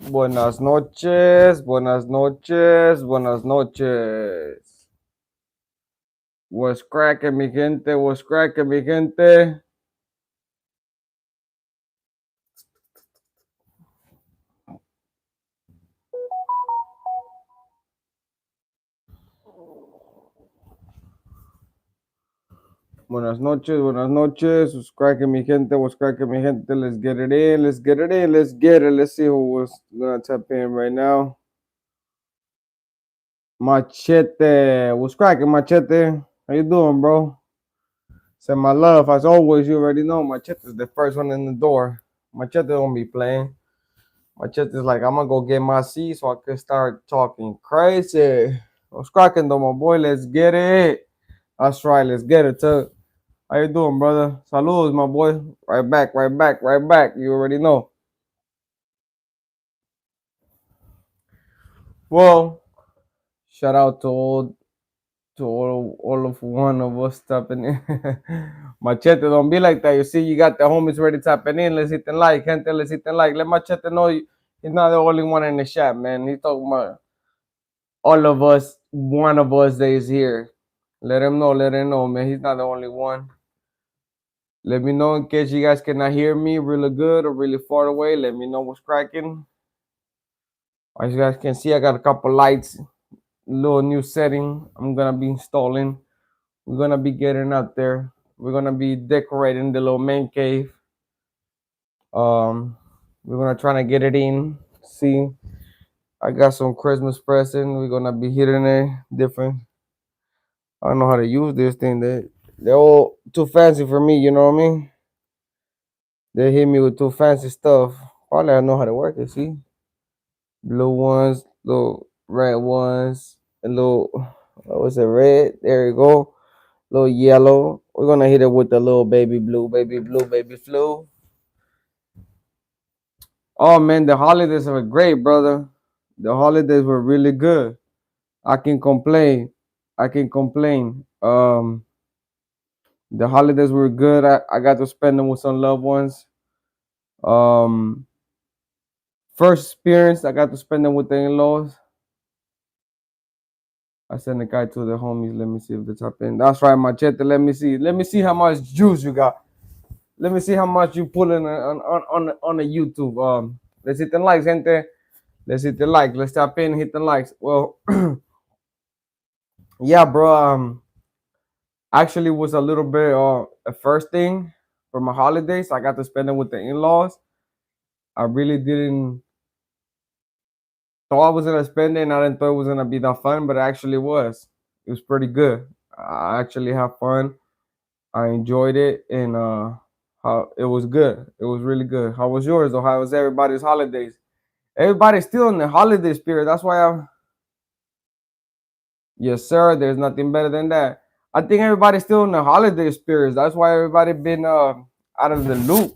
Buenas noches, buenas noches, buenas noches. What's cracking, mi gente? What's cracking, mi gente? Buenas noches, buenas noches. What's cracking, mi gente? What's cracking, mi gente? Let's get it in. Let's get it in. Let's get it. Let's see who was gonna tap in right now. Machete. What's cracking, Machete? How you doing, bro? Say my love. As always, you already know Machete is the first one in the door. Machete don't be playing. Machete's like, I'm gonna go get my seat so I can start talking crazy. What's cracking though, my boy? Let's get it. That's right, let's get it, Tuck. How you doing, brother? Saludos, my boy. Right back, right back, right back. You already know. Well, shout out to all of one of us tapping in. Machete, don't be like that. You see, you got the homies ready tapping in. Let's hit the like, gente. Let's hit the like. Let Machete know he's not the only one in the chat, man. He's talking about all of us, one of us that is here. Let him know, man. He's not the only one. Let me know in case you guys cannot hear me really good or really far away. Let me know what's cracking. As you guys can see, I got a couple lights, little new setting I'm gonna be installing. We're gonna be getting out there. We're gonna be decorating the little man cave. We're gonna try to get it in. See, I got some Christmas present. We're gonna be hitting it different. I don't know how to use this thing. They're all too fancy for me, you know what I mean? They hit me with too fancy stuff. Probably I know how to work it, see? Blue ones, little red ones, a little what was it, red? There you go. Little yellow. We're gonna hit it with the little baby blue, baby blue, baby flu. Oh man, the holidays were great, brother. The holidays were really good. I can complain. I can complain. The holidays were good. I got to spend them with some loved ones. Um, First experience, I got to spend them with the in-laws. I sent the guy to the homies. Let me see if the top in. That's right, Machete. Let me see. Let me see how much juice you got. Let me see how much you pulling on the YouTube. Let's hit the likes, gente. Let's hit the like. Let's tap in and hit the likes. Well, yeah, bro. Actually was a little bit a first thing for my holidays. I got to spend it with the in-laws. I really didn't thought I was gonna spend it, and I didn't thought it was gonna be that fun, but it actually was. It was pretty good. I actually had fun. I enjoyed it, and how it was good. It was really good. How was yours though? How was everybody's holidays? Everybody's still in the holiday spirit. That's why I'm. Yes, sir. There's nothing better than that. I think everybody's still in the holiday spirits. That's why everybody been out of the loop.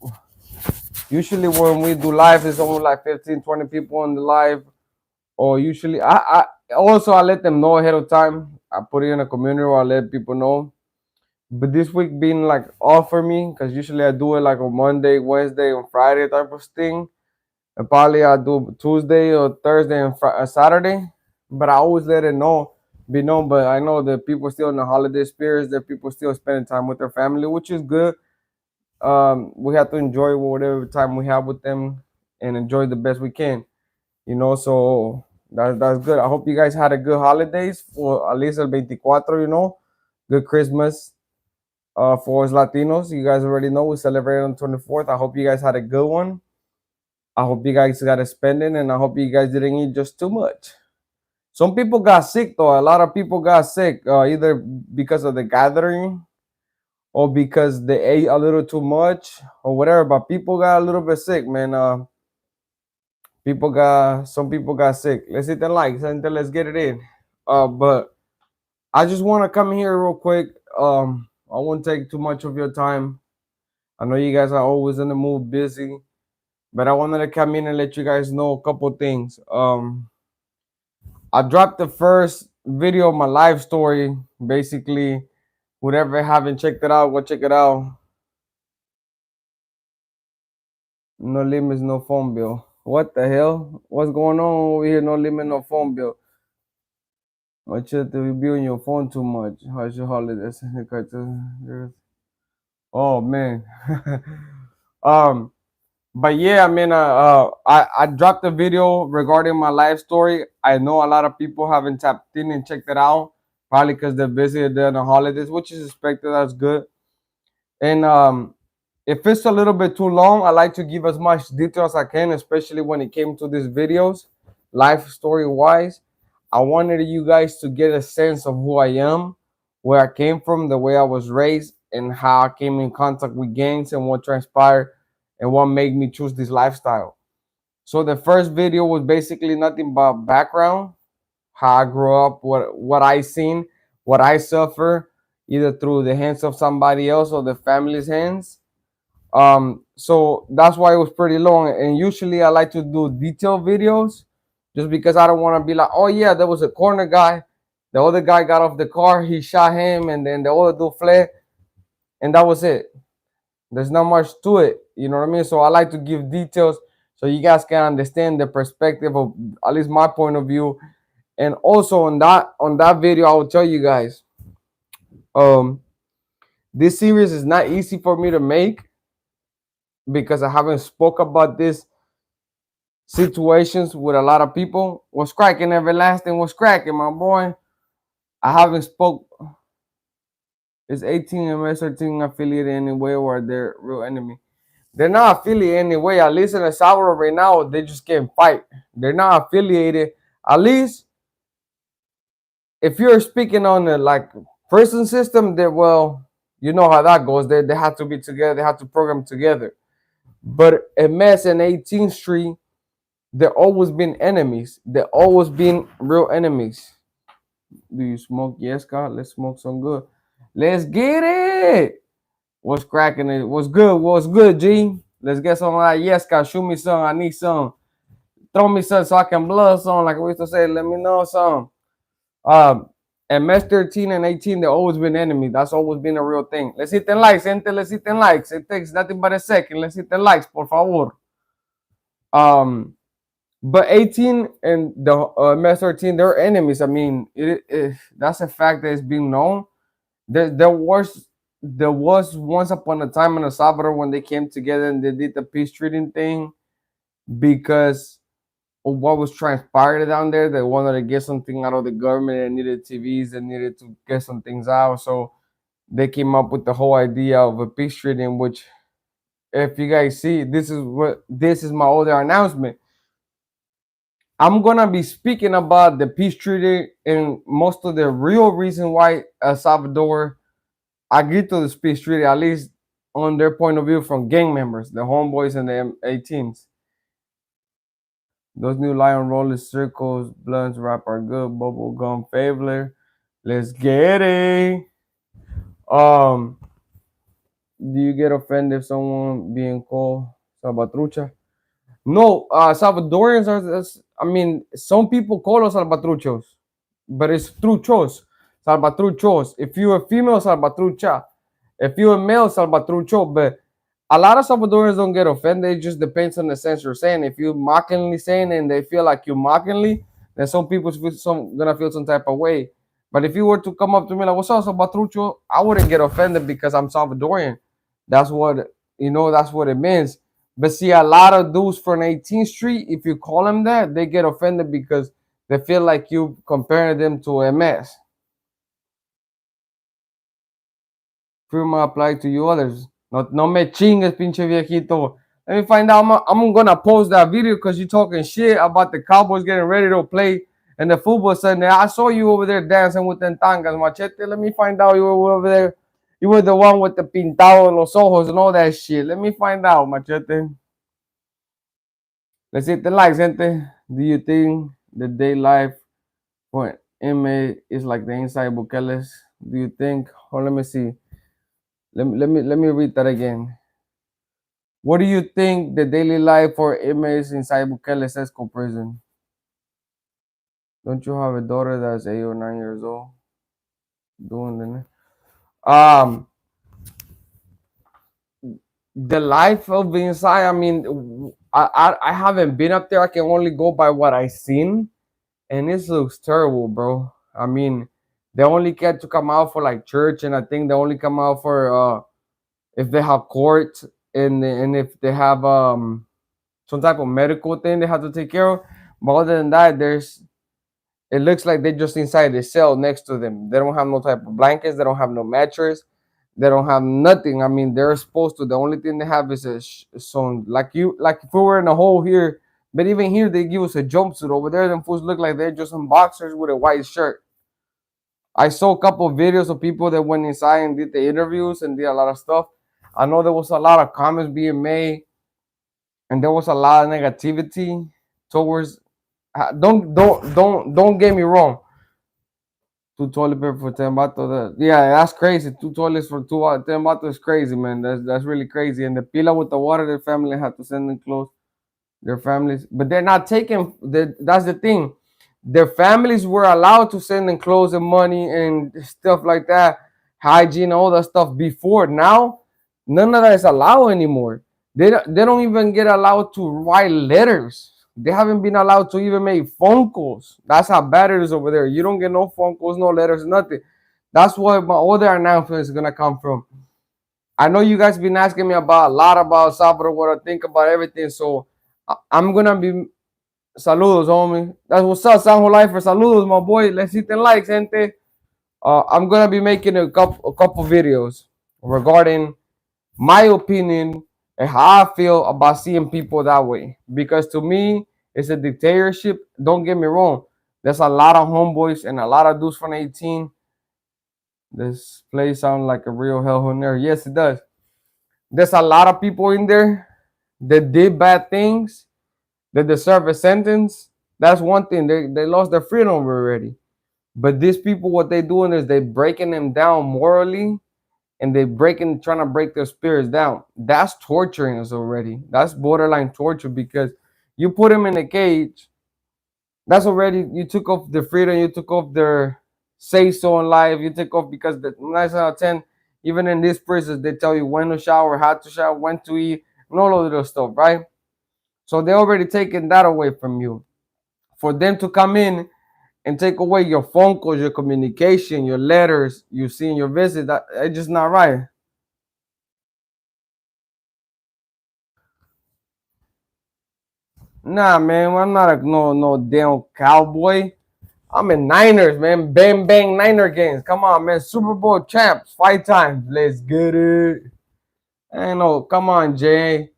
Usually when we do live, it's only like 15, 20 people on the live. Or usually I also I let them know ahead of time. I put it in a community where I let people know. But this week being like off for me, because usually I do it like on Monday, Wednesday, on Friday type of thing. And probably I do Tuesday or Thursday and Saturday. But I always let it be known. But I know that people still in the holiday spirits, that people still spending time with their family, which is good. We have to enjoy whatever time we have with them and enjoy the best we can. So that's good. I hope you guys had a good holidays for at least el 24, good Christmas for us Latinos. You guys already know we celebrate on 24th. I hope you guys had a good one. I hope you guys got a spending, and I hope you guys didn't eat just too much. Some people got sick though. A lot of people got sick either because of the gathering or because they ate a little too much or whatever. But people got a little bit sick, man. Some people got sick. Let's hit the likes and let's get it in. But I just want to come here real quick. I won't take too much of your time. I know you guys are always in the mood, busy, but I wanted to come in and let you guys know a couple things. I dropped the first video of my life story. Basically, whoever haven't checked it out, go check it out. No limits, no phone bill. What the hell? What's going on over here? No limit, no phone bill. What you to be on your phone too much? How's your holidays? Oh man. um, but yeah, I mean, I dropped a video regarding my life story. I know a lot of people haven't tapped in and checked it out, probably because they're busy during the holidays, which is expected. That's good. And if it's a little bit too long, I like to give as much detail as I can, especially when it came to these videos, life story wise. I wanted you guys to get a sense of who I am, where I came from, the way I was raised, and how I came in contact with gangs and what transpired and what made me choose this lifestyle. So the first video was basically nothing but background, how I grew up, what I seen, what I suffer, either through the hands of somebody else or the family's hands. So that's why it was pretty long. And usually I like to do detailed videos just because I don't want to be like, oh yeah, there was a corner guy. The other guy got off the car, he shot him, and then the other dude fled, and that was it. There's not much to it, you know what I mean? So I like to give details so you guys can understand the perspective of at least my point of view. And also on that video, I will tell you guys, um, this series is not easy for me to make because I haven't spoke about this situations with a lot of people. What's cracking, everlasting? What's cracking, my boy? I haven't spoke. Is 18 and MS13 affiliated anyway, or they're real enemy? They're not affiliated anyway. At least in El Salvador right now, they just can't fight. They're not affiliated. At least if you're speaking on the like prison system, they well, you know how that goes. They have to be together. They have to program together. But MS and 18th Street, they've always been enemies. They've always been real enemies. Do you smoke? Yes, God. Let's smoke some good. Let's get it. What's cracking it? What's good? What's good, G? Let's get some of that. Yes, God. Shoot me some. I need some. Throw me some so I can blood some. Like we used to say, let me know some. And MS 13 and 18, they've always been enemies. That's always been a real thing. Let's hit the likes, gente. Let's hit the likes. It takes nothing but a second. Let's hit the likes, por favor. But 18 and the MS 13, they're enemies. I mean, that's a fact that is being known. There was once upon a time in El Salvador when they came together and they did the peace treating thing because of what was transpired down there. They wanted to get something out of the government and needed TVs and needed to get some things out. So they came up with the whole idea of a peace treaty, which, if you guys see, this is my other announcement. I'm gonna be speaking about the peace treaty and most of the real reason why El Salvador agreed to this peace treaty, at least on their point of view from gang members, the homeboys and the M18s. Those new Lion Rollers, Circles, Blunts, Rap are good. Bubble Gum Fabler. Let's get it. Um, do you get offended if someone being called Salvatrucha? No, Salvadorians are. I mean, some people call us Salvatruchos, but it's truchos, Salvatruchos. If you're a female, Salvatrucha. If you're a male, Salvatrucho. But a lot of Salvadorians don't get offended. It just depends on the sense you're saying. If you're mockingly saying and they feel like you're mockingly, then some people gonna feel some type of way. But if you were to come up to me like, "What's up, Salvatrucho?" I wouldn't get offended because I'm Salvadorian. That's what That's what it means. But see, a lot of dudes from 18th Street, if you call them that, they get offended because they feel like you comparing them to MS. Firma apply to you others. No me chingues, pinche viejito. Let me find out. I'm gonna post that video because you're talking shit about the Cowboys getting ready to play and the football Sunday. I saw you over there dancing with them tangas, machete. Let me find out you were over there. You were the one with the pintado en los ojos and all that shit. Let me find out, machete. Let's hit the likes, gente. Do you think the day life for MA is like the inside Bukele's? Do you think? Oh, let me see. Let me read that again. What do you think the daily life for inmates inside Bukele Sesco prison? Don't you have a daughter that's 8 or 9 years old? Doing the life of inside. I mean, I haven't been up there. I can only go by what I seen, and this looks terrible, bro. I mean, they only get to come out for like church, and I think they only come out for if they have court, and if they have some type of medical thing they have to take care of. But other than that, there's it looks like they're just inside the cell next to them. They don't have no type of blankets. They don't have no mattress. They don't have nothing. I mean, they're supposed to. The only thing they have is some like if we were in a hole here. But even here, they give us a jumpsuit. Over there, them fools look like they're just some boxers with a white shirt. I saw a couple of videos of people that went inside and did the interviews and did a lot of stuff. I know there was a lot of comments being made, and there was a lot of negativity towards. Don't get me wrong. Two toilet paper for 10 baht. Yeah, that's crazy. Two toilets for 10 baht is crazy, man. That's really crazy. And the pila with the water, their family had to send them clothes. Their families, but they're not taking. That's the thing. Their families were allowed to send them clothes and money and stuff like that, hygiene, all that stuff before. Now, none of that is allowed anymore. They don't even get allowed to write letters. They haven't been allowed to even make phone calls. That's how bad it is over there. You don't get no phone calls, no letters, nothing. That's where my other announcement is gonna come from. I know you guys been asking me about a lot about Salvador, what I think about everything. So I'm gonna be saludos, homie. That's what's up, San Lifer. Saludos, my boy. Let's hit the likes, gente. I'm gonna be making a couple videos regarding my opinion and how I feel about seeing people that way. Because to me, it's a dictatorship. Don't get me wrong. There's a lot of homeboys and a lot of dudes from 18. This place sounds like a real hellhole there. Yes, it does. There's a lot of people in there that did bad things, that deserve a sentence. That's one thing. They lost their freedom already. But these people, what they doing is they breaking them down morally, and trying to break their spirits down. That's torturing us already. That's borderline torture because you put them in a cage. That's already, you took off their freedom. You took off their say so in life. You took off because the 9 out of 10, even in these prisons, they tell you when to shower, how to shower, when to eat, and all of this stuff, right? So they already taken that away from you. For them to come in and take away your phone calls, your communication, your letters, you see in your visit, it's just not right. Nah, man, I'm not a no damn cowboy. I'm in Niners, man. Bang bang Niner games. Come on, man. Super Bowl champs, 5 times. Let's get it. I know. Come on, Jay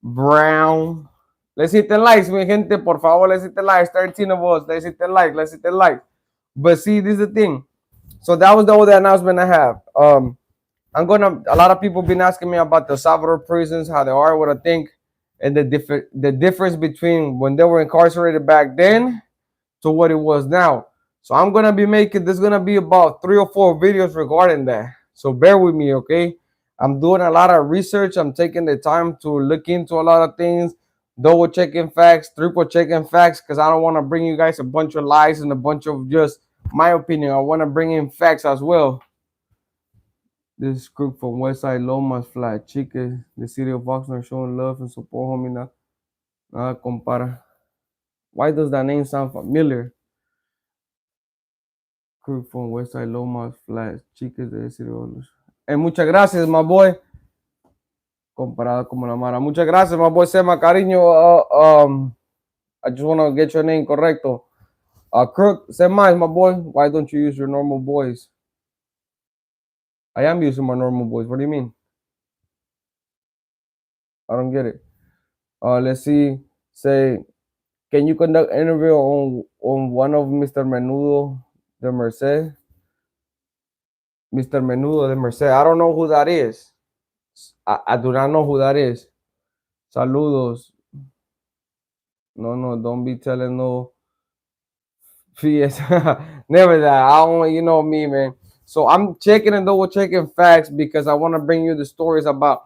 Brown. Let's hit the likes, mi gente. Por favor, let's hit the likes. 13 of us. Let's hit the like. Let's hit the like. But see, this is the thing. So that was the other announcement I have. A lot of people been asking me about the Salvador prisons, how they are, what I think, and the difference between when they were incarcerated back then to what it was now. So I'm gonna be making there's gonna be about 3 or 4 videos regarding that. So bear with me, okay? I'm doing a lot of research. I'm taking the time to look into a lot of things, double checking facts, triple checking facts, because I don't want to bring you guys a bunch of lies and a bunch of just my opinion. I want to bring in facts as well. This group from Westside Lomas, Flat Chica, the city of Oxnard, showing love and support, homie. Nada compara. Why does that name sound familiar? Group from Westside Lomas, Flat Chicas, de city of Oxnard. Hey, muchas gracias, my boy. Comparado como la Mara. Muchas gracias, my boy Sema, cariño. I just want to get your name correcto. Crook, Sema is my boy. Why don't you use your normal voice? I am using my normal voice. What do you mean? I don't get it. Let's see. Say, can you conduct interview on one of Mr. Menudo de Merced? Mr. Menudo de Merced. I don't know who that is. I do not know who that is. Saludos. No, don't be telling no. Yes, never that. I don't, you know me, man. So I'm checking and double checking facts because I want to bring you the stories about.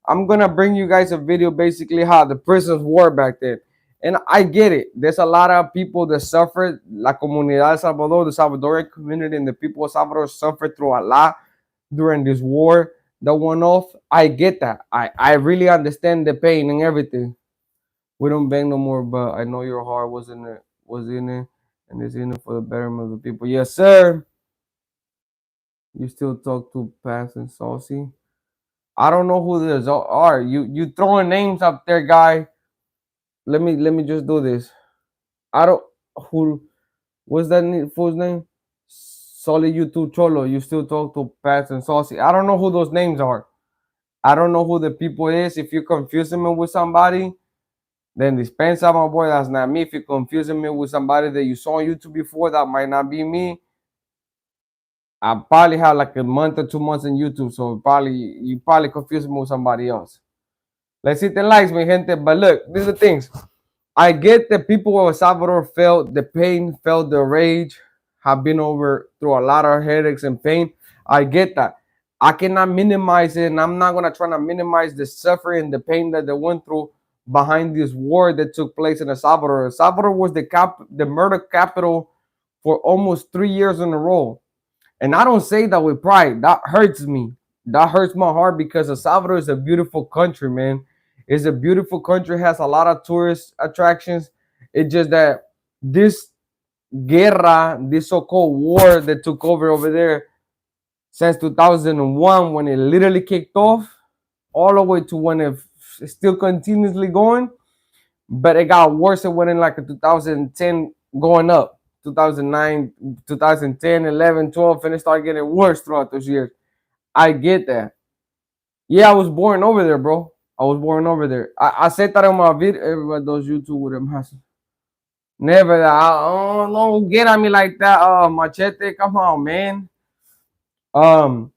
I'm gonna bring you guys a video basically how the prisons were back then. And I get it. There's a lot of people that suffered. La comunidad de Salvador, the Salvadorian community, and the people of Salvador suffered through a lot during this war that went off. I get that. I really understand the pain and everything. We don't bang no more, but I know your heart was in it, and it's in it for the betterment of the people. Yes, sir. You still talk to Pass and Saucy. I don't know who these are. You throwing names up there, guy. Let me just do this. I don't who what's that fool's name? Solid YouTube Cholo. You still talk to Pass and Saucy. I don't know who those names are. I don't know who the people is. If you're confusing me with somebody, then dispensa, my boy. That's not me. If you're confusing me with somebody that you saw on YouTube before, that might not be me. I probably have like a month or 2 months in YouTube, so probably you probably confused me with somebody else. Let's hit the likes, my gente. But look, these are the things. I get that people of Salvador felt the pain, felt the rage, have been over through a lot of headaches and pain. I get that. I cannot minimize it, and I'm not gonna try to minimize the suffering, the pain that they went through behind this war that took place in El Salvador. El Salvador was the murder capital for almost 3 years in a row. And I don't say that with pride. That hurts me. That hurts my heart because El Salvador is a beautiful country, man. It's a beautiful country, has a lot of tourist attractions. It's just that this guerra, this so-called war that took over there since 2001, when it literally kicked off, all the way to when it's still continuously going, but it got worse. It went in like a 2010 going up, 2009, 2010, 11, 12, and it started getting worse throughout those years. I get that. Yeah, I was born over there, bro. I was born over there. I said that in my video. Everybody does YouTube with them. Never. Don't get at me like that. Machete, come on, man. Um,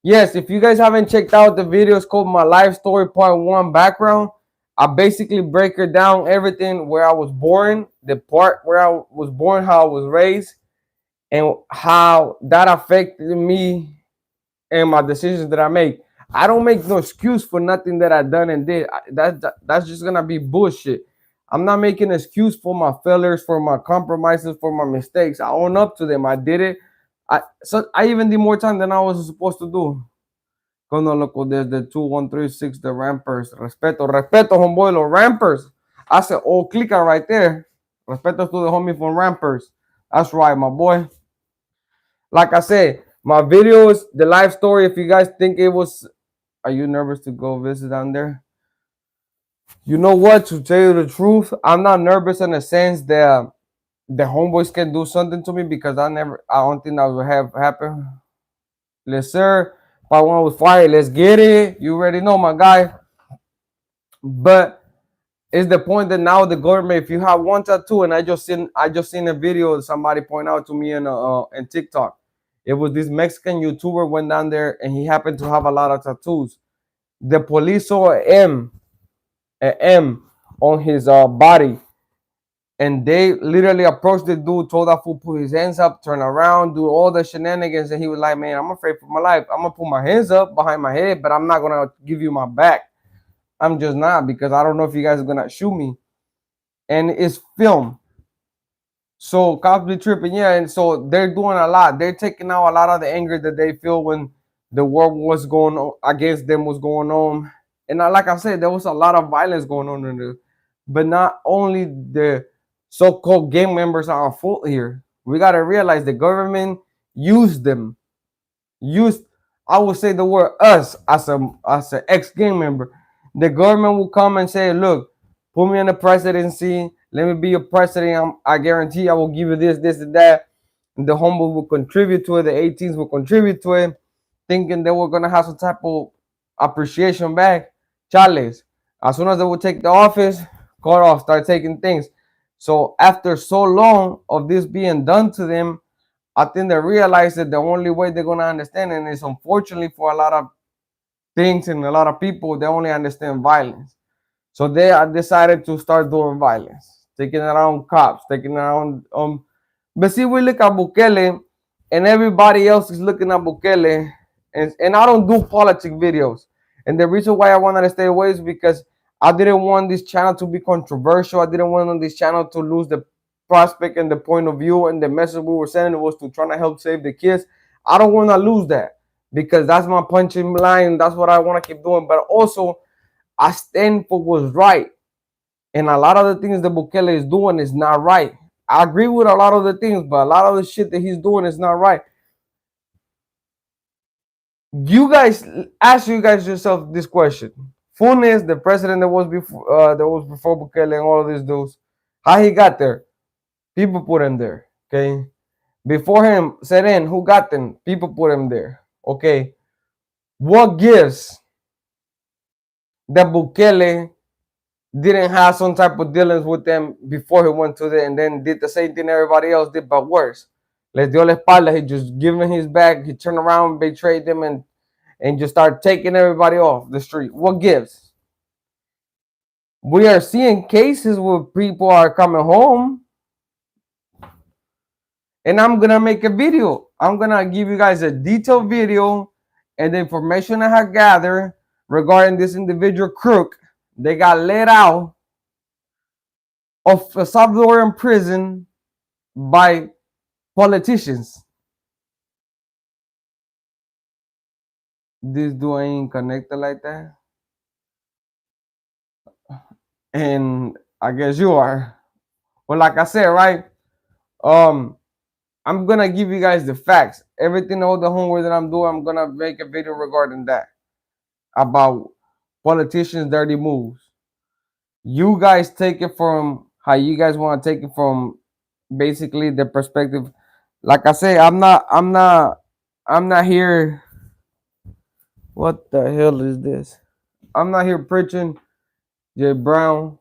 yes, if you guys haven't checked out the videos called My Life Story Part 1 Background, I basically break it down everything where I was born, the part where I was born, how I was raised, and how that affected me and my decisions that I make. I don't make no excuse for nothing that I done and did. That's just gonna be bullshit. I'm not making an excuse for my failures, for my compromises, for my mistakes. I own up to them. I did it. I even did more time than I was supposed to do. Cono loco desde 2136, the Rampers. Respeto, respeto, homeboy, los Rampers. I said, oh, clicker right there. Respeto to the homie from Rampers. That's right, my boy. Like I said, my videos, the life story, if you guys think it was, are you nervous to go visit down there? You know what? To tell you the truth, I'm not nervous in the sense that the homeboys can do something to me because I don't think that would have happened. Yes, sir. Part one was fire. Let's get it. You already know, my guy. But it's the point that now the government, if you have one tattoo, and I just seen a video somebody point out to me in TikTok. It was this Mexican YouTuber went down there and he happened to have a lot of tattoos. The police saw an M on his body, and they literally approached the dude, told that fool put his hands up, turn around, do all the shenanigans, and he was like, "Man, I'm afraid for my life. I'm gonna put my hands up behind my head, but I'm not gonna give you my back. I'm just not because I don't know if you guys are gonna shoot me." And it's film. So cops be tripping, yeah, and so they're doing a lot. They're taking out a lot of the anger that they feel when the war was going on against them was going on. And like I said, there was a lot of violence going on in there. But not only the so-called gang members are at fault here. We gotta realize the government used them. Used, I would say the word us as an ex-gang member. The government will come and say, look, put me in the presidency. Let me be your president. I guarantee I will give you this, this, and that. And the humble will contribute to it. The 18s will contribute to it, thinking they were gonna have some type of appreciation back. Chales. As soon as they will take the office, cut off, start taking things. So after so long of this being done to them, I think they realize that the only way they're gonna understand it is, unfortunately, for a lot of things and a lot of people, they only understand violence. So they decided to start doing violence, taking around cops, taking around but see, we look at Bukele and everybody else is looking at Bukele, and I don't do politic videos. And the reason why I wanted to stay away is because I didn't want this channel to be controversial. I didn't want on this channel to lose the prospect and the point of view, and the message we were sending was to try to help save the kids. I don't want to lose that because that's my punching line. That's what I want to keep doing. But also, I stand for what's right. And a lot of the things that Bukele is doing is not right. I agree with a lot of the things, but a lot of the shit that he's doing is not right. You guys, ask you guys yourself this question: Funes, the president that was before Bukele and all of these dudes, how he got there? People put him there. Okay, before him, Seren, who got them? People put him there. Okay, what gives that Bukele didn't have some type of dealings with them before he went to there and then did the same thing everybody else did, but worse? Les dio la espalda. He just given his back. He turned around, betrayed them, and just started taking everybody off the street. What gives? We are seeing cases where people are coming home, and I'm gonna make a video. I'm gonna give you guys a detailed video and the information I have gathered regarding this individual crook. They got let out of a Salvadoran prison by politicians. This dude ain't connected like that, and I guess you are. Well, like I said, right? I'm gonna give you guys the facts. Everything, all the homework that I'm doing, I'm gonna make a video regarding that about politicians' dirty moves. You guys take it from how you guys want to take it from, basically the perspective. Like I say, I'm not here. What the hell is this? I'm not here preaching. Jay Brown.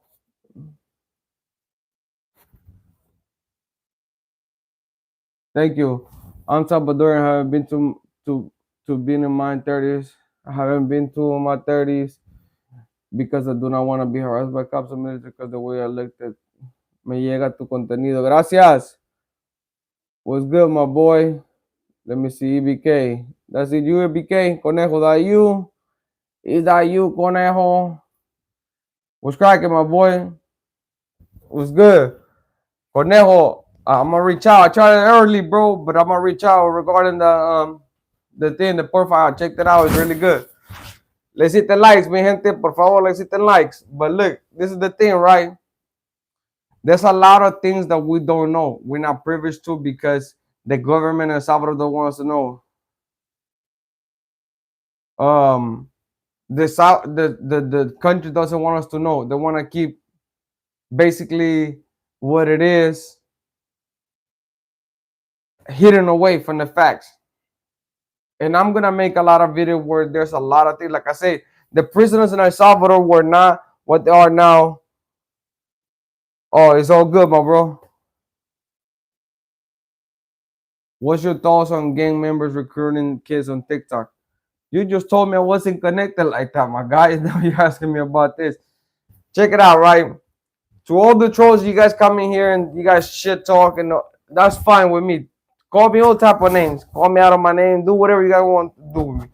Thank you. I'm Salvador. I haven't been to being in my 30s. I haven't been to my 30s because I do not want to be harassed by cops and military because the way I looked at me llega tu contenido. Gracias. What's good, my boy? Let me see, EBK. That's it, you, EBK. Conejo, that you? Is that you, Conejo? What's cracking, my boy? What's good? Conejo, I'm gonna reach out. I tried it early, bro, but I'm gonna reach out regarding the thing, the profile. Check that out. It's really good. Let's hit the likes, mi gente. Por favor, let's hit the likes. But look, this is the thing, right? There's a lot of things that we don't know. We're not privileged to because the government in El Salvador wants to know. The country doesn't want us to know. They want to keep basically what it is hidden away from the facts. And I'm gonna make a lot of videos where there's a lot of things. Like I say, the prisoners in El Salvador were not what they are now. Oh, it's all good, my bro. What's your thoughts on gang members recruiting kids on TikTok? You just told me I wasn't connected like that, my guy. Now you're asking me about this. Check it out, right? To all the trolls, you guys come in here and you guys shit talk, and that's fine with me. Call me all type of names. Call me out of my name. Do whatever you guys want to do with me.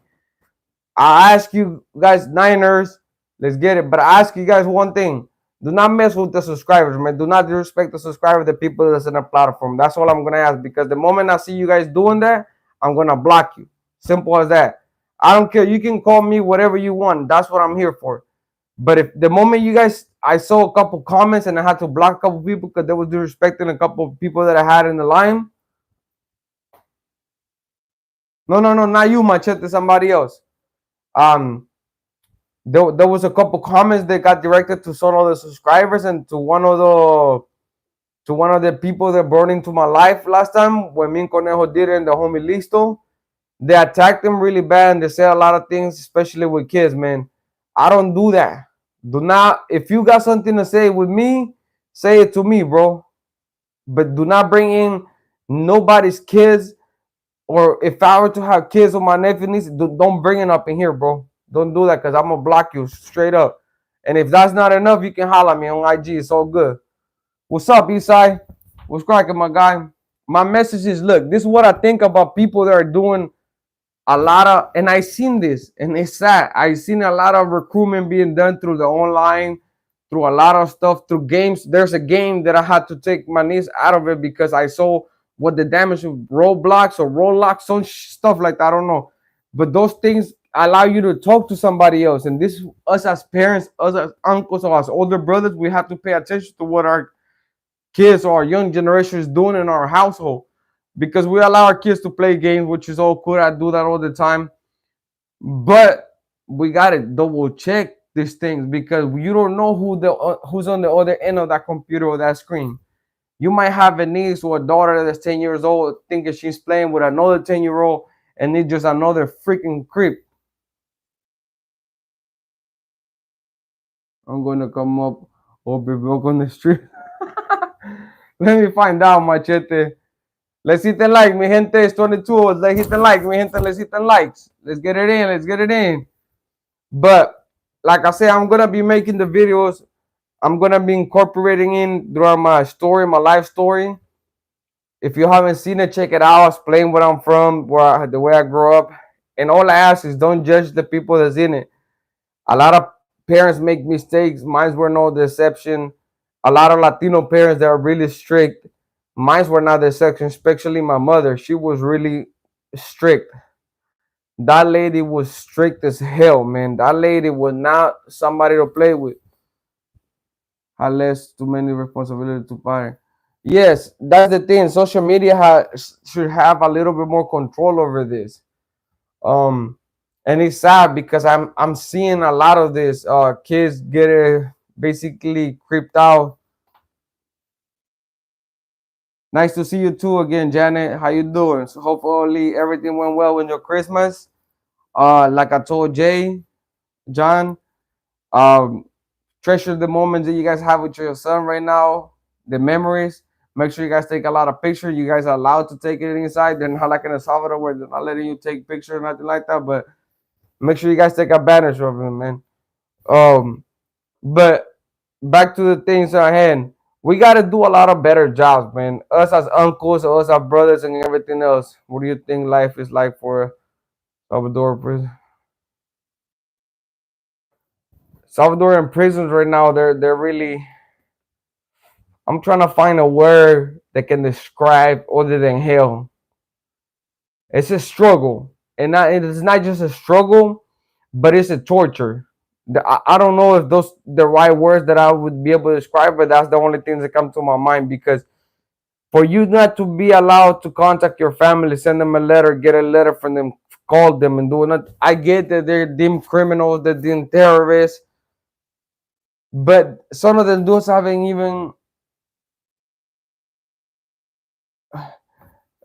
I ask you guys, Niners, let's get it. But I ask you guys one thing. Do not mess with the subscribers, man. Do not disrespect the subscribers, the people that's in the platform. That's all I'm going to ask. Because the moment I see you guys doing that, I'm going to block you. Simple as that. I don't care. You can call me whatever you want. That's what I'm here for. But if the moment you guys, I saw a couple comments and I had to block a couple people because they was disrespecting a couple of people that I had in the line. No, not you, Machete, somebody else. There was a couple comments that got directed to some of the subscribers and to one of the people that brought into my life last time when me and Conejo did it and the homie Listo. They attacked him really bad and they said a lot of things, especially with kids, man. I don't do that. Do not, if you got something to say with me, say it to me, bro. But do not bring in nobody's kids, or if I were to have kids with my nephew niece, don't bring it up in here, bro. Don't do that because I'm gonna block you straight up. And if that's not enough, you can holler at me on IG. It's all good. What's up, Eastside? What's cracking, my guy? My message is, look, this is what I think about people that are doing a lot of, and I seen this, and it's sad. I seen a lot of recruitment being done through the online, through a lot of stuff, through games. There's a game that I had to take my niece out of it because I saw what the damage of roadblocks or roadlocks, some stuff like that. I don't know, but those things allow you to talk to somebody else. And this, us as parents, us as uncles or as older brothers, we have to pay attention to what our kids or our young generation is doing in our household, because we allow our kids to play games, which is all cool. I do that all the time, but we gotta double check these things, because you don't know who's on the other end of that computer or that screen. You might have a niece or a daughter that's 10 years old thinking she's playing with another 10-year-old, and it's just another freaking creep. I'm gonna come up or be broke on the street. Let me find out, machete. Let's hit the like, mi gente. It's 22. Let's hit the like, mi gente. Let's hit the likes. Let's get it in. Let's get it in. But like I said, I'm gonna be making the videos. I'm gonna be incorporating in throughout my story, my life story. If you haven't seen it, check it out. I'll explain where I'm from, the way I grew up. And all I ask is don't judge the people that's in it. A lot of parents make mistakes. Mine were no deception. A lot of Latino parents that are really strict. Mine were not the exception, especially my mother. She was really strict. That lady was strict as hell, man. That lady was not somebody to play with. Had less too many responsibilities to parent. Yes, that's the thing. Social media should have a little bit more control over this. Um, and it's sad because I'm seeing a lot of this kids get basically creeped out. Nice to see you too again, Janet. How you doing? So hopefully everything went well with your Christmas. Like I told John, um, treasure the moments that you guys have with your son right now, the memories. Make sure you guys take a lot of pictures. You guys are allowed to take it inside. They're not like in El Salvador where they're not letting you take pictures or nothing like that. But make sure you guys take advantage of it, man. But back to the things at hand. We got to do a lot of better jobs, man. Us as uncles, us as brothers, and everything else. What do you think life is like for Salvador prison? Salvadorian prisons right now, they're really. I'm trying to find a word that can describe other than hell. It's a struggle, and it's not just a struggle, but it's a torture. I don't know if those the right words that I would be able to describe, but that's the only things that come to my mind. Because for you not to be allowed to contact your family, send them a letter, get a letter from them, call them, and do it. I get that they're deemed criminals, they're deemed terrorists, but some of them don't haven't even.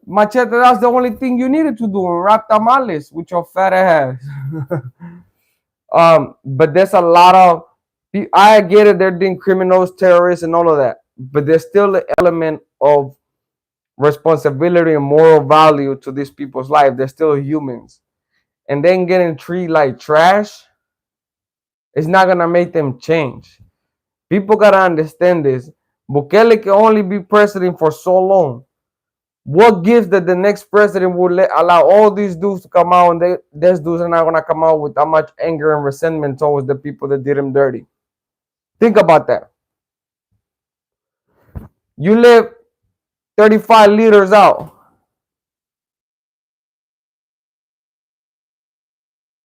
Machete, that's the only thing you needed to do. Wrap tamales with your fat ass. But there's a lot of. I get it. They're being criminals, terrorists, and all of that. But there's still an element of responsibility and moral value to these people's life. They're still humans, and then getting treated like trash is not gonna make them change. People gotta understand this. Bukele can only be president for so long. What gives that the next president will allow all these dudes to come out, and these dudes are not gonna come out with that much anger and resentment towards the people that did him dirty? Think about that. You live 35 liters out.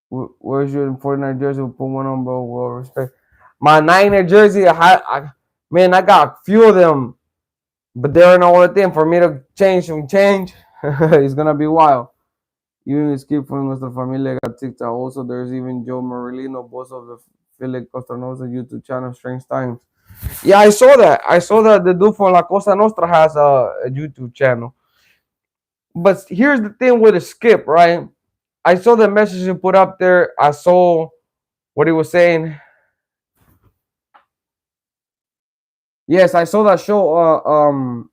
Where's your 49 jersey? We'll put one on, bro. Well, respect. My Niner jersey, man, I got a few of them, but they're not all the thing. For me to change, it's gonna be wild. Even escape from nuestra familia got TikTok. Also, there's even Joe Morellino, boss of the Philip Costa Nostra YouTube channel, Strange Times. Yeah, I saw that. I saw that the dude from La Costa Nostra has a YouTube channel. But here's the thing with the skip, right? I saw the message he put up there. I saw what he was saying. Yes, I saw that show.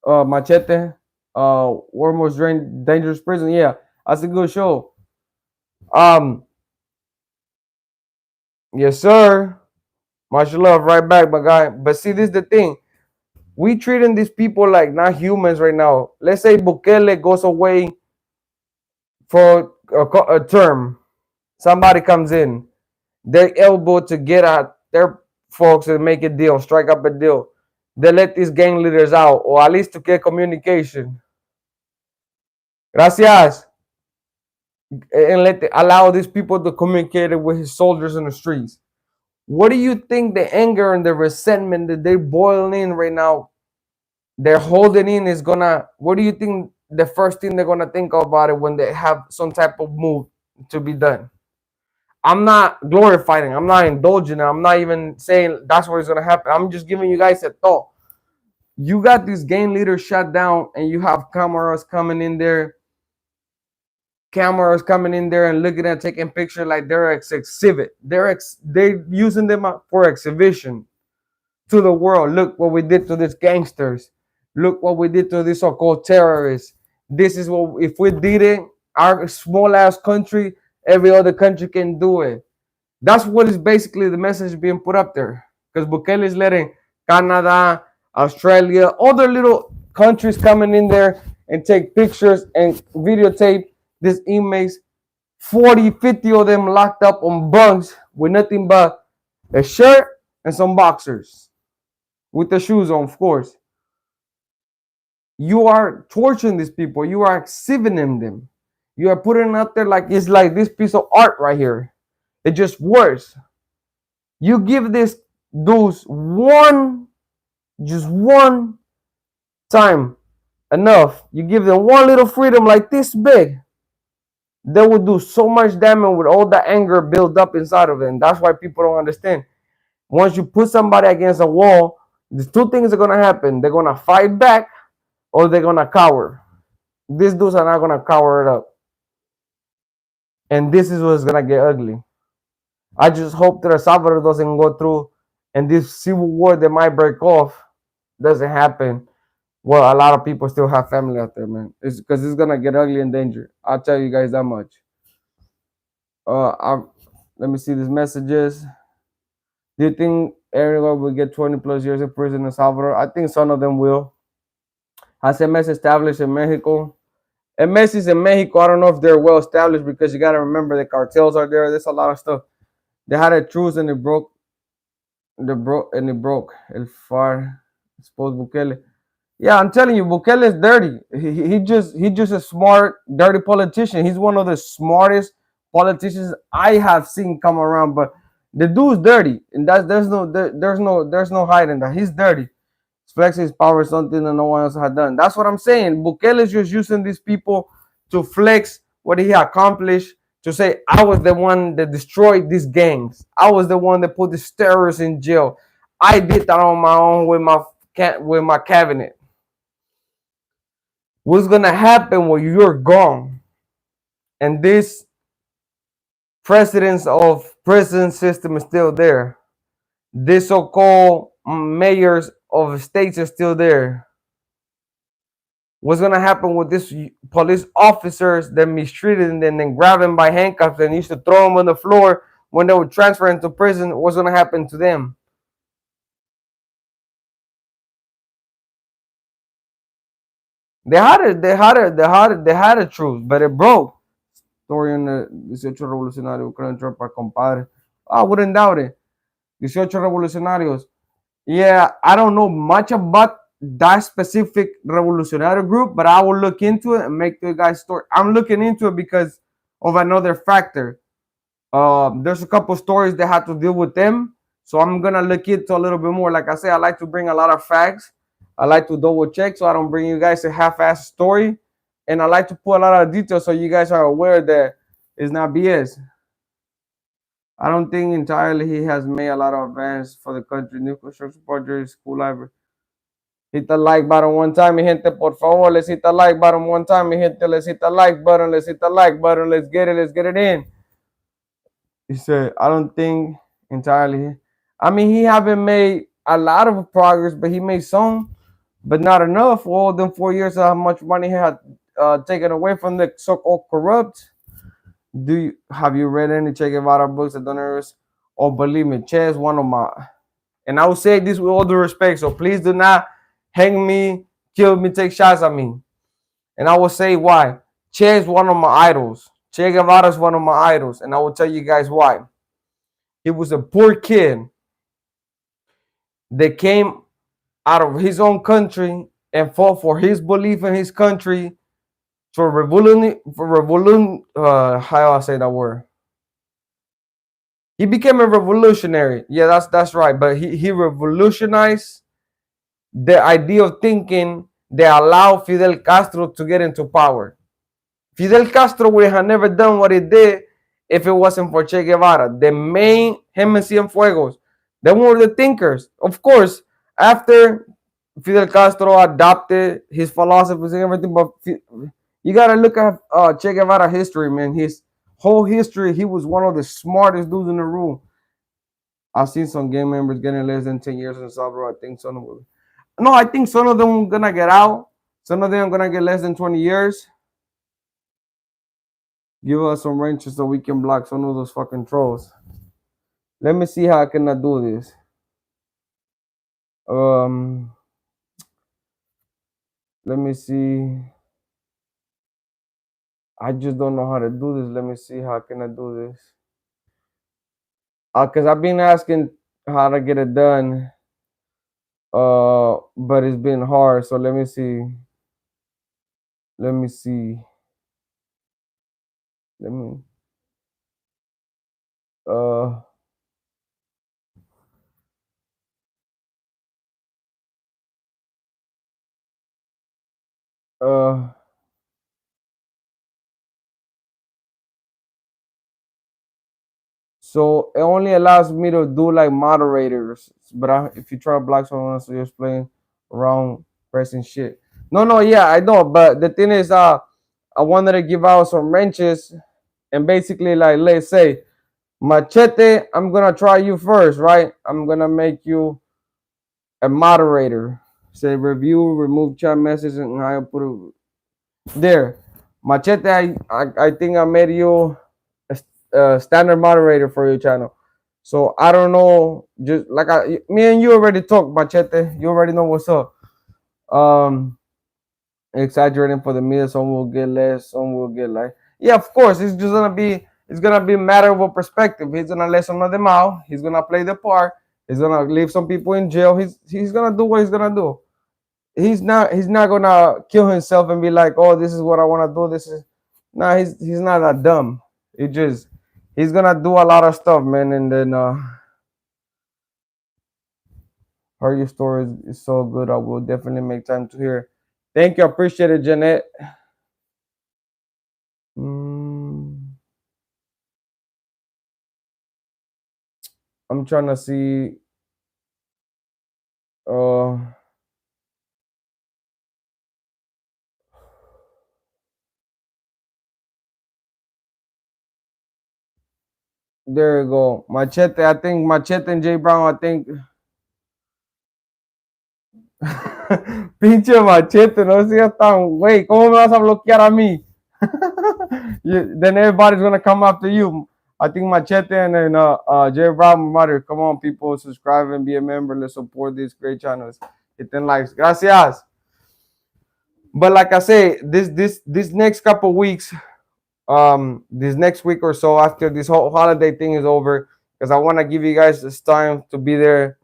Machete. World Most Dangerous Prison. Yeah, that's a good show. Yes, sir. Much love, right back, my guy. But see, this is the thing. We treating these people like not humans right now. Let's say Bukele goes away for a term. Somebody comes in. They're able to get at their folks and make a deal, strike up a deal. They let these gang leaders out, or at least to get communication. Gracias. and allow these people to communicate with his soldiers in the streets. What do you think the anger and the resentment that they're boiling in right now, they're holding in is gonna? What do you think the first thing they're gonna think about it when they have some type of move to be done? I'm not glorifying. I'm not indulging. I'm not even saying that's what is gonna happen. I'm just giving you guys a thought. You got these gang leaders shut down, and you have cameras coming in there and looking at taking pictures like they're exhibit. They're using them for exhibition to the world. Look what we did to these gangsters. Look what we did to these so-called terrorists. This is what, if we did it, our small ass country, every other country can do it. That's what is basically the message being put up there. Because Bukele is letting Canada, Australia, other little countries coming in there and take pictures and videotape these inmates, 40, 50 of them locked up on bunks with nothing but a shirt and some boxers with the shoes on, of course. You are torturing these people. You are exhibiting them. You are putting it out there like it's like this piece of art right here. It just works. You give these dudes just one time enough. You give them one little freedom like this big. They will do so much damage with all the anger built up inside of them. That's why people don't understand. Once you put somebody against a wall, the two things are gonna happen. They're gonna fight back or they're gonna cower. These dudes are not gonna cower it up. And this is what's gonna get ugly. I just hope that El Salvador doesn't go through and this civil war that might break off doesn't happen. Well, a lot of people still have family out there, man. It's because it's gonna get ugly and dangerous. I'll tell you guys that much. Let me see these messages. Do you think everyone will get 20 plus years in prison in El Salvador? I think some of them will. Has MS established in Mexico? MS is in Mexico. I don't know if they're well established because you got to remember the cartels are there. There's a lot of stuff. They had a truce and it broke. It broke. El FAR exposed Bukele. Yeah, I'm telling you, Bukele is dirty. He just a smart, dirty politician. He's one of the smartest politicians I have seen come around. But the dude's dirty, and there's no hiding that. He's dirty. He's flexing his power, something that no one else had done. That's what I'm saying. Bukele is just using these people to flex what he accomplished. To say I was the one that destroyed these gangs. I was the one that put these terrorists in jail. I did that on my own with my cabinet. What's gonna happen when you're gone and this presidents of prison system is still there? This so-called mayors of states are still there. What's gonna happen with these police officers that mistreated and then grab them by handcuffs and used to throw them on the floor when they were transferred into prison? What's gonna happen to them? They had a truce, but it broke. Story in the 18 revolucionarios ucranianos para compadre. I wouldn't doubt it. 18 revolucionarios. Yeah, I don't know much about that specific revolutionary group, but I will look into it and make the guy's story. I'm looking into it because of another factor. There's a couple stories that had to deal with them, so I'm gonna look into a little bit more. Like I say, I like to bring a lot of facts. I like to double check so I don't bring you guys a half-ass story, and I like to put a lot of details so you guys are aware that it's not BS. I don't think entirely he has made a lot of advance for the country. New construction project, school library. Hit the like button one time, mi gente, por favor. Let's hit the like button one time, mi gente. Let's hit the like button. Let's hit the like button. Let's get it. Let's get it in. He said, I don't think entirely. I mean, he haven't made a lot of progress, but he made some, but not enough. For all them 4 years, how much money he had taken away from the so-called corrupt. Have you read any Che Guevara books that don't? Oh, believe me, Che is one of my. And I will say this with all due respect, so please do not hang me, kill me, take shots at me. And I will say why. Che is one of my idols. Che Guevara is one of my idols, and I will tell you guys why. He was a poor kid that came out of his own country and fought for his belief in his country how I say that word. He became a revolutionary. Yeah, that's right. But he revolutionized the idea of thinking that allowed Fidel Castro to get into power. Fidel Castro would have never done what he did if it wasn't for Che Guevara. The main, him and Cienfuegos, they were the thinkers. Of course, after Fidel Castro adopted his philosophies and everything, but you gotta look at Che Guevara history, man. His whole history, he was one of the smartest dudes in the room. I've seen some gang members getting less than 10 years in Salvador. I think some of them. No, I think some of them are gonna get out. Some of them are gonna get less than 20 years. Give us some wrenches so we can block some of those fucking trolls. Let me see how I can do this. Let me see. I just don't know how to do this. Let me see how can I do this. Cause I've been asking how to get it done. But it's been hard. So let me see. Let me see. Let me. Uh. Uh. So it only allows me to do like moderators, but if you try to block someone, so you're just playing around pressing shit. No, yeah, I know, but the thing is, I wanted to give out some wrenches, and basically, like, let's say, Machete, I'm gonna try you first, right? I'm gonna make you a moderator. Say review, remove chat message, and I put it there. Machete, I think I made you a standard moderator for your channel. So I don't know, just like me and you already talked, Machete. You already know what's up. Exaggerating for the media, some will get less, some will get like, yeah, of course. It's gonna be a matter of a perspective. He's gonna let some of them out. He's gonna play the part. He's gonna leave some people in jail. He's gonna do what he's gonna do. He's not gonna kill himself and be like, oh, this is what I want to do. This is he's not that dumb. He's gonna do a lot of stuff, man. And then heard your story is so good. I will definitely make time to hear. Thank you, I appreciate it, Jeanette. I'm trying to see. There you go. Machete, I think Machete and Jay Brown, I think. Pinche Machete, no seas tan, güey, ¿cómo me vas a bloquear a mí? Then everybody's gonna come after you. I think Machete and then Jay Brown, mother, come on, people, subscribe and be a member. Let's support these great channels. Hit them likes. Gracias. But like I say, this next couple weeks, this next week or so after this whole holiday thing is over, because I want to give you guys this time to be there.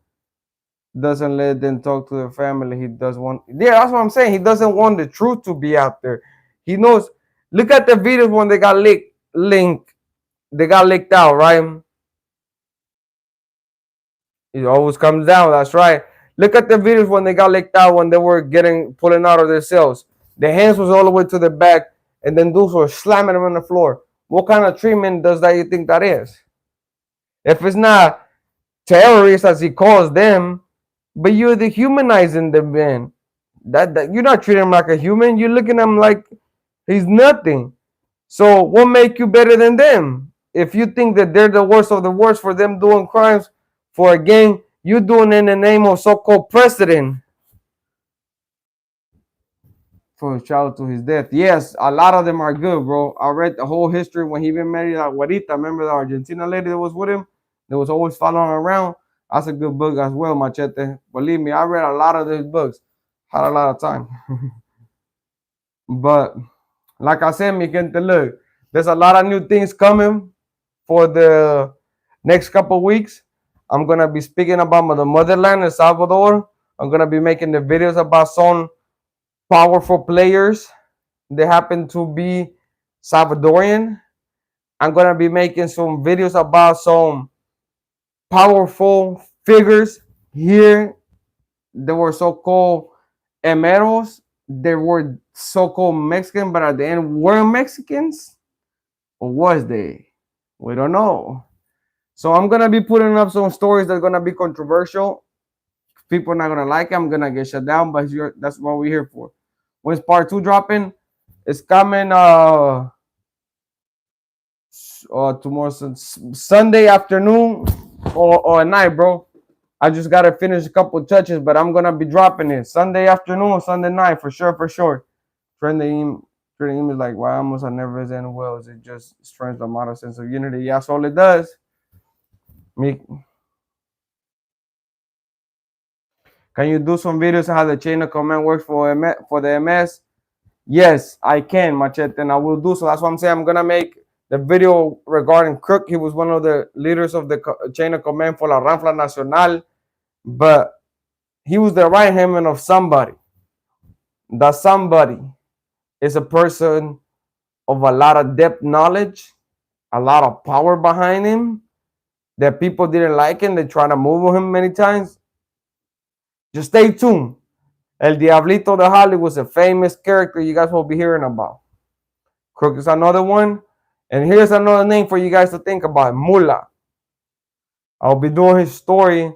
Doesn't let them talk to their family. He does want, yeah, that's what I'm saying. He doesn't want the truth to be out there. He knows. Look at the videos when they got they got leaked out, right? It always comes down. That's right. Look at the videos when they got leaked out, when they were pulling out of their cells. The hands was all the way to the back, and then dudes were slamming them on the floor. What kind of treatment does that you think that is? If it's not terrorists, as he calls them, but you're dehumanizing the man. That you're not treating him like a human. You're looking at him like he's nothing. So what make you better than them? If you think that they're the worst of the worst for them doing crimes for a gang, you doing in the name of so-called president for his child to his death. Yes, a lot of them are good, bro. I read the whole history when he been married to Juanita. Remember the Argentina lady that was with him? That was always following around. That's a good book as well, Machete. Believe me, I read a lot of these books. Had a lot of time. But like I said, mi gente, look, there's a lot of new things coming for the next couple weeks. I'm gonna be speaking about the motherland in Salvador. I'm gonna be making the videos about some powerful players they happen to be Salvadorian. I'm gonna be making some videos about some powerful figures here. They were so-called emeros. They were so-called Mexican, but at the end were Mexicans, or was they? We don't know. So I'm gonna be putting up some stories that's gonna be controversial. People are not gonna like it. I'm gonna get shut down, but that's what we're here for. When's part 2 dropping? It's coming tomorrow, Sunday afternoon or at night, bro. I just gotta finish a couple touches, but I'm gonna be dropping it Sunday afternoon or Sunday night for sure, for sure. Trending is like, why almost I never end wells. It just strengthens the modern sense of unity. Yeah, that's all it does. Me, can you do some videos on how the chain of command works for the MS? Yes, I can, Machete, and I will do so. That's what I'm saying. I'm gonna make the video regarding Crook. He was one of the leaders of the chain of command for La Ranfla Nacional, but he was the right hand man of somebody. That somebody is a person of a lot of depth knowledge, a lot of power behind him. That people didn't like him. They tried to move him many times. Just stay tuned. El Diablito de Hollywood was a famous character you guys will be hearing about. Crook is another one. And here's another name for you guys to think about. Mula. I'll be doing his story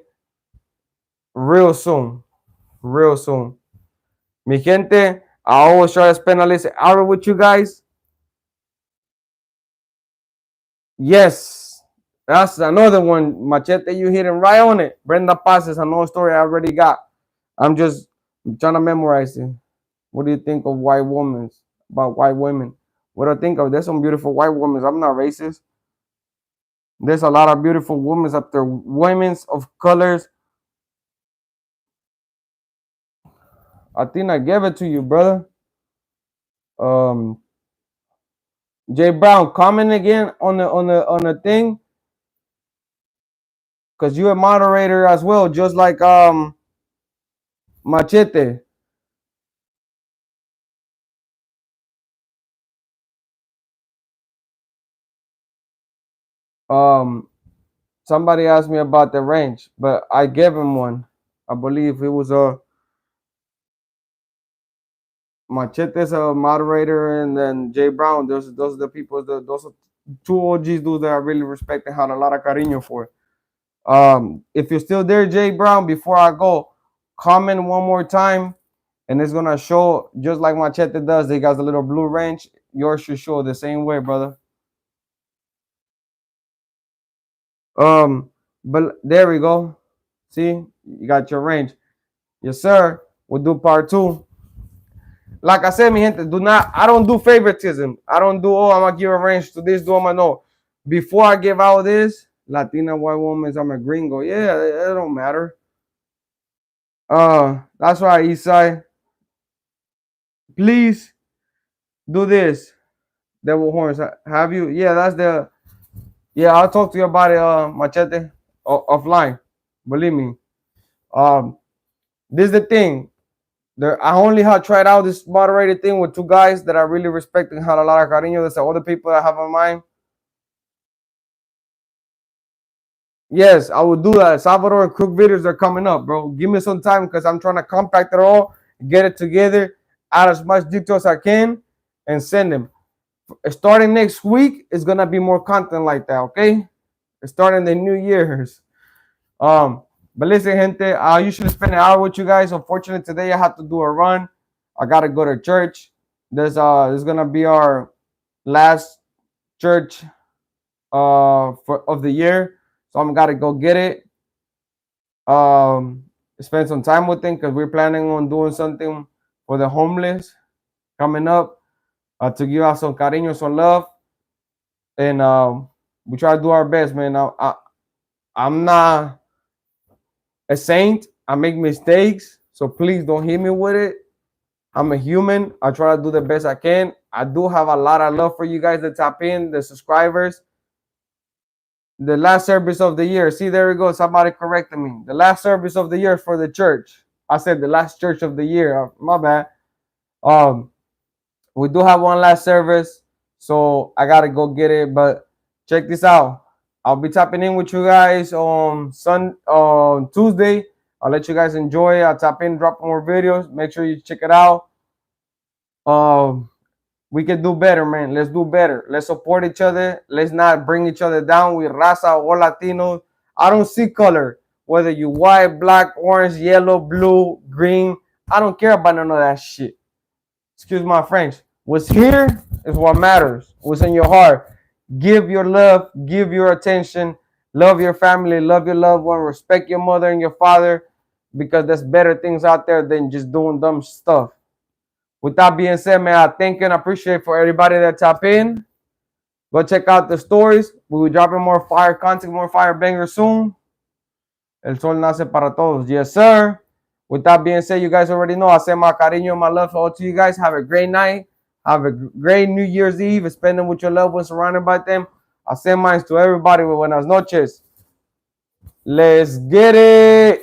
real soon. Real soon. Mi gente, I always try to spend at least an hour with you guys. Yes. That's another one. Machete, you hitting right on it. Brenda Paz is another story I already got. I'm just trying to memorize it. What do you think of white women? About white women? What do I think of? There's some beautiful white women. I'm not racist. There's a lot of beautiful women up there. Women of colors. I think I gave it to you, brother. Jay Brown, comment again on the thing. Cause you're a moderator as well, just like Machete. Somebody asked me about the range, but I gave him one. I believe it was a Machete's a moderator, and then Jay Brown. Those are the people. Those are two OGs dudes that I really respect and had a lot of cariño for. If you're still there, Jay Brown, before I go, comment one more time, and it's gonna show just like Machete does. They got a little blue range. Yours should show the same way, brother. But there we go. See, you got your range. Yes, sir. We'll do part 2. Like I said, mi gente, I don't do favoritism. I don't do, I'm gonna give a range to this, no. Before I give out this, Latina white woman, I'm a gringo. Yeah, it don't matter. That's right, Eastside. Please do this. Devil horns. Have you? Yeah, that's the. Yeah, I'll talk to you about it, Machete, offline. Believe me. This is the thing. I only have tried out this moderated thing with 2 guys that I really respect and had a lot of cariño. There's other people I have in mind. Yes, I will do that. Salvador and Crook videos are coming up, bro. Give me some time because I'm trying to compact it all, get it together, add as much detail as I can, and send them. Starting next week, it's gonna be more content like that, okay? Starting the new years. But listen, gente, I usually spend an hour with you guys. Unfortunately, today I have to do a run. I gotta go to church. There's gonna be our last church of the year. So I'm gotta go get it. Spend some time with them because we're planning on doing something for the homeless coming up to give out some cariño, some love, and we try to do our best, man. I'm not a saint. I make mistakes, so please don't hit me with it. I'm a human. I try to do the best I can. I do have a lot of love for you guys that tap in, the subscribers. The last service of the year. See, there we go. Somebody corrected me. The last service of the year for the church. I said the last church of the year. My bad. We do have one last service, so I gotta go get it. But check this out. I'll be tapping in with you guys on Tuesday. I'll let you guys enjoy it. I'll tap in, drop more videos. Make sure you check it out. Um, we can do better, man. Let's do better. Let's support each other. Let's not bring each other down. We raza, all Latinos. I don't see color. Whether you white, black, orange, yellow, blue, green. I don't care about none of that shit. Excuse my French. What's here is what matters. What's in your heart. Give your love. Give your attention. Love your family. Love your loved one. Respect your mother and your father, because there's better things out there than just doing dumb stuff. With that being said, man, I thank and appreciate for everybody that tap in. Go check out the stories. We'll be dropping more fire content, more fire bangers soon. El sol nace para todos. Yes, sir. With that being said, you guys already know I send my cariño and my love for all to you guys. Have a great night. Have a great New Year's Eve. Spend them with your loved ones, surrounded by them. I send mine to everybody with buenas noches. Let's get it.